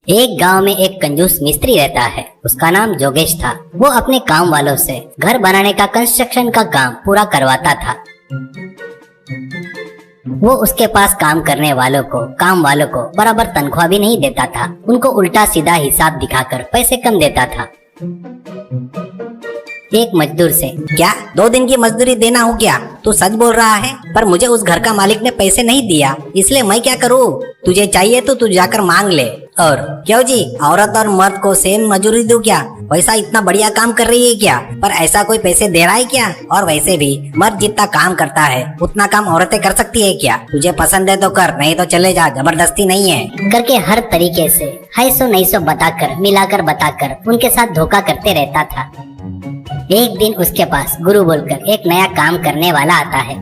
एक गांव में एक कंजूस मिस्त्री रहता है। उसका नाम जोगेश था। वो अपने काम वालों से घर बनाने का कंस्ट्रक्शन का काम पूरा करवाता था। वो उसके पास काम करने वालों को बराबर तनख्वाह भी नहीं देता था। उनको उल्टा सीधा हिसाब दिखाकर पैसे कम देता था। एक मजदूर से, क्या 2 दिन की मजदूरी देना हो क्या? तू सच बोल रहा है? पर मुझे उस घर का मालिक ने पैसे नहीं दिया, इसलिए मैं क्या करूँ? तुझे चाहिए तो तू जाकर मांग ले। और क्यों जी, औरत और मर्द को सेम मजदूरी दूं क्या? वैसा इतना बढ़िया काम कर रही है क्या? पर ऐसा कोई पैसे दे रहा है क्या? और वैसे भी मर्द जितना काम करता है उतना काम औरतें कर सकती है क्या? तुझे पसंद है तो कर, नहीं तो चले जा, जबरदस्ती नहीं है। करके हर तरीके से हाई सो नहीं सो बताकर मिलाकर बताकर उनके साथ धोखा करते रहता था। एक दिन उसके पास गुरु बोलकर एक नया काम करने वाला आता है।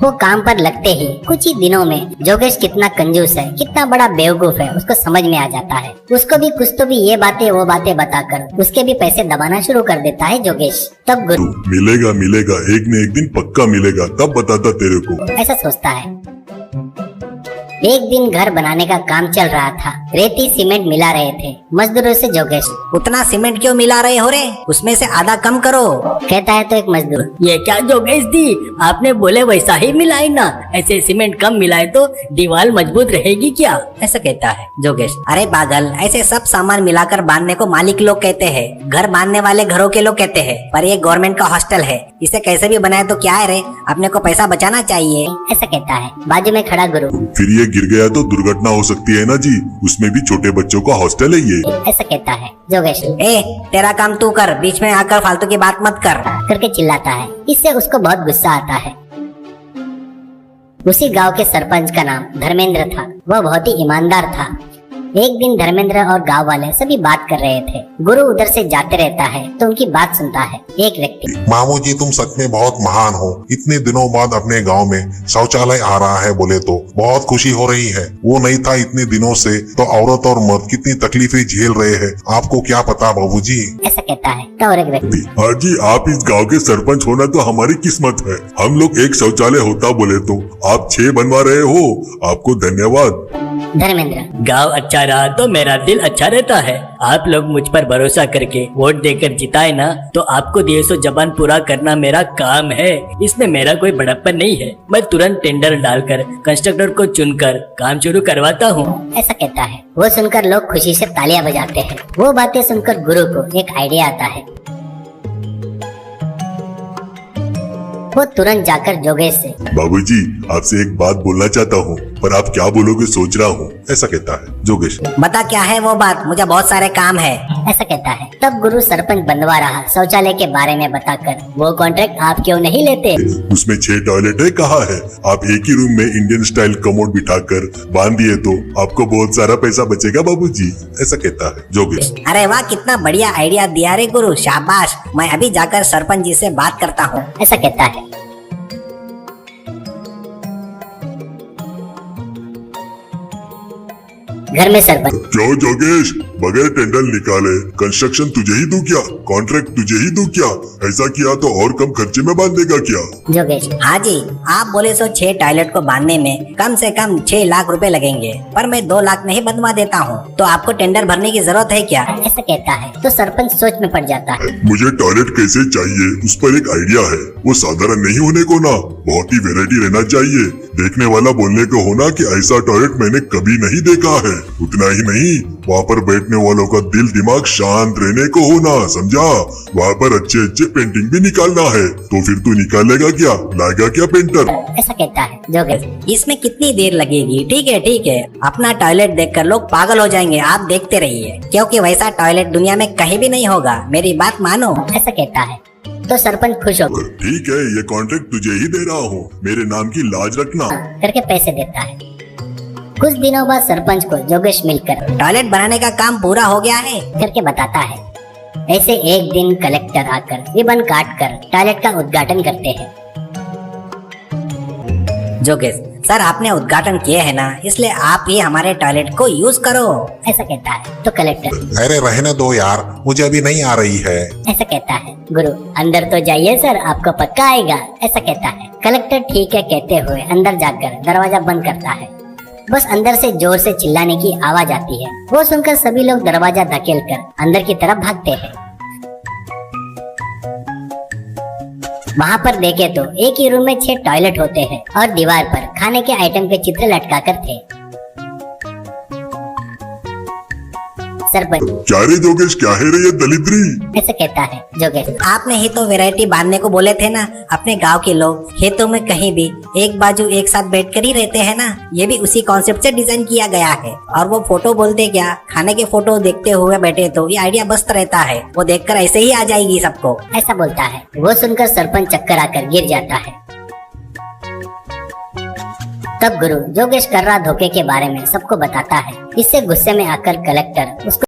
वो काम पर लगते ही कुछ ही दिनों में जोगेश कितना कंजूस है, कितना बड़ा बेवकूफ है, उसको समझ में आ जाता है। उसको भी कुछ तो भी ये बातें वो बातें बताकर उसके भी पैसे दबाना शुरू कर देता है जोगेश। तब गुरु मिलेगा मिलेगा, एक न एक दिन पक्का मिलेगा, तब बताता तेरे को, ऐसा सोचता है। एक दिन घर बनाने का काम चल रहा था। रेती सीमेंट मिला रहे थे मजदूरों से जोगेश। उतना सीमेंट क्यों मिला रहे हो रे? उसमें से आधा कम करो, कहता है तो एक मजदूर, ये क्या जोगेश दी, आपने बोले वैसा ही मिलाए ना, ऐसे सीमेंट कम मिलाए तो दीवार मजबूत रहेगी क्या? ऐसा कहता है जोगेश। अरे पागल, ऐसे सब सामान मिलाकर बांधने को मालिक लोग कहते हैं, घर बांधने वाले घरों के लोग कहते हैं। पर ये गवर्नमेंट का हॉस्टल है, इसे कैसे भी बनाए तो क्या है रे, अपने को पैसा बचाना चाहिए, ऐसा कहता है। बाजू में खड़ा गुरु, फिर ये गिर गया तो दुर्घटना हो सकती है ना जी, उसमें भी छोटे बच्चों का हॉस्टल है ये, ऐसा कहता है जोगेश। तेरा काम तू कर, बीच में आकर फालतू की बात मत कर, करके चिल्लाता है। इससे उसको बहुत गुस्सा आता है। उसी गांव के सरपंच का नाम धर्मेंद्र था। वह बहुत ही ईमानदार था। एक दिन धर्मेंद्र और गांव वाले सभी बात कर रहे थे। गुरु उधर से जाते रहता है तो उनकी बात सुनता है। एक व्यक्ति, मामू जी तुम सच में बहुत महान हो, इतने दिनों बाद अपने गांव में शौचालय आ रहा है बोले तो बहुत खुशी हो रही है। वो नहीं था इतने दिनों से तो औरत और मर्द कितनी तकलीफें झेल रहे हैं, आपको क्या पता बाबूजी, ऐसा कहता है। तो और एक व्यक्ति, हाँ जी, आप इस गांव के सरपंच होना तो हमारी किस्मत है। हम लोग एक शौचालय होता बोले तो आप 6 बनवा रहे हो, आपको धन्यवाद। धर्मेंद्र, गांव अच्छा रहा तो मेरा दिल अच्छा रहता है। आप लोग मुझ पर भरोसा करके वोट देकर जिताए ना, तो आपको दिए सो जबान पूरा करना मेरा काम है। इसमें मेरा कोई बड़प्पन नहीं है। मैं तुरंत टेंडर डालकर कंस्ट्रक्टर को चुनकर काम शुरू करवाता हूँ, ऐसा कहता है। वो सुनकर लोग खुशी से तालियां बजाते हैं। वो बातें सुनकर गुरु को एक आइडिया आता है। वो तुरंत जाकर जोगेश से, बाबूजी आपसे एक बात बोलना चाहता हूँ, पर आप क्या बोलोगे सोच रहा हूँ, ऐसा कहता है जोगेश। बता क्या है वो बात, मुझे बहुत सारे काम है, ऐसा कहता है। तब गुरु सरपंच बनवा रहा शौचालय के बारे में बताकर, वो कॉन्ट्रैक्ट आप क्यों नहीं लेते? उसमें 6 टॉयलेट है, कहा है आप एक ही रूम में इंडियन स्टाइल कमोड बिठाकर बांध दिए तो आपको बहुत सारा पैसा बचेगा बाबूजी, ऐसा कहता है जोगेश। अरे वाह, कितना बढ़िया आइडिया दिया रे गुरु, शाबाश। मैं अभी जाकर सरपंच जी से बात करता हूँ, ऐसा कहता है। घर में सरपंच, क्यों जोगेश, बगैर टेंडर निकाले कंस्ट्रक्शन तुझे ही दूं क्या, कॉन्ट्रैक्ट तुझे ही दूं क्या? ऐसा किया तो और कम खर्चे में बांध देगा क्या? जोगेश, हाँ जी, आप बोले सो 6 टॉयलेट को बांधने में कम से कम 6 लाख रुपए लगेंगे, पर मैं 2 लाख में ही बनवा देता हूँ, तो आपको टेंडर भरने की जरूरत है क्या, ऐसा कहता है। तो सरपंच सोच में पड़ जाता है। मुझे टॉयलेट कैसे चाहिए उस पर एक आइडिया है। वो साधारण नहीं होने को ना, बहुत ही वेराइटी रहना चाहिए। देखने वाला बोलने को होना कि ऐसा टॉयलेट मैंने कभी नहीं देखा है। उतना ही नहीं, वहाँ पर बैठने वालों का दिल दिमाग शांत रहने को होना, समझा? वहाँ पर अच्छे अच्छे पेंटिंग भी निकालना है। तो फिर तू निकालेगा क्या, लाएगा क्या पेंटर, ऐसा कहता है जोगेश। इसमें कितनी देर लगेगी? ठीक है, अपना टॉयलेट देखकर लोग पागल हो जाएंगे, आप देखते रहिए, क्योंकि वैसा टॉयलेट दुनिया में कहीं भी नहीं होगा, मेरी बात मानो, ऐसा कहता है। तो सरपंच खुश हो ठीक है, ये कॉन्ट्रैक्ट तुझे ही दे रहा हूँ, मेरे नाम की लाज रखना, करके पैसे देता है। कुछ दिनों बाद सरपंच को जोगेश मिलकर टॉयलेट बनाने का काम पूरा हो गया है करके बताता है। ऐसे एक दिन कलेक्टर आकर रिबन काट कर टॉयलेट का उद्घाटन करते हैं। जोगेश, सर आपने उद्घाटन किए है ना, इसलिए आप ही हमारे टॉयलेट को यूज करो, ऐसा कहता है। तो कलेक्टर, अरे रहने दो यार, मुझे अभी नहीं आ रही है, ऐसा कहता है। गुरु, अंदर तो जाइए सर, आपको पक्का आएगा, ऐसा कहता है। कलेक्टर ठीक है कहते हुए अंदर जाकर दरवाजा बंद करता है। बस अंदर से जोर से चिल्लाने की आवाज आती है। वो सुनकर सभी लोग दरवाजा धकेलकर अंदर की तरफ भागते हैं। वहाँ पर देखे तो एक ही रूम में 6 टॉयलेट होते हैं और दीवार पर खाने के आइटम के चित्र लटकाकर थे। सरपंच क्या रे जोगेश, क्या है रे ये दलिद्री? ऐसा कहता है जोगेश। आपने ही तो वैरायटी बांधने को बोले थे ना। अपने गांव के लोग खेतों में कहीं भी एक बाजू एक साथ बैठकर ही रहते हैं ना। ये भी उसी कॉन्सेप्ट से डिजाइन किया गया है। और वो फोटो बोलते क्या, खाने के फोटो देखते हुए बैठे तो ये आइडिया मस्त रहता है। वो देखकर ऐसे ही आ जाएगी सबको। ऐसा बोलता है। वो सुनकर सरपंच चक्कर आकर गिर जाता है। तब गुरु जोगेश कर रहा धोखे के बारे में सबको बताता है। इससे गुस्से में आकर कलेक्टर उसको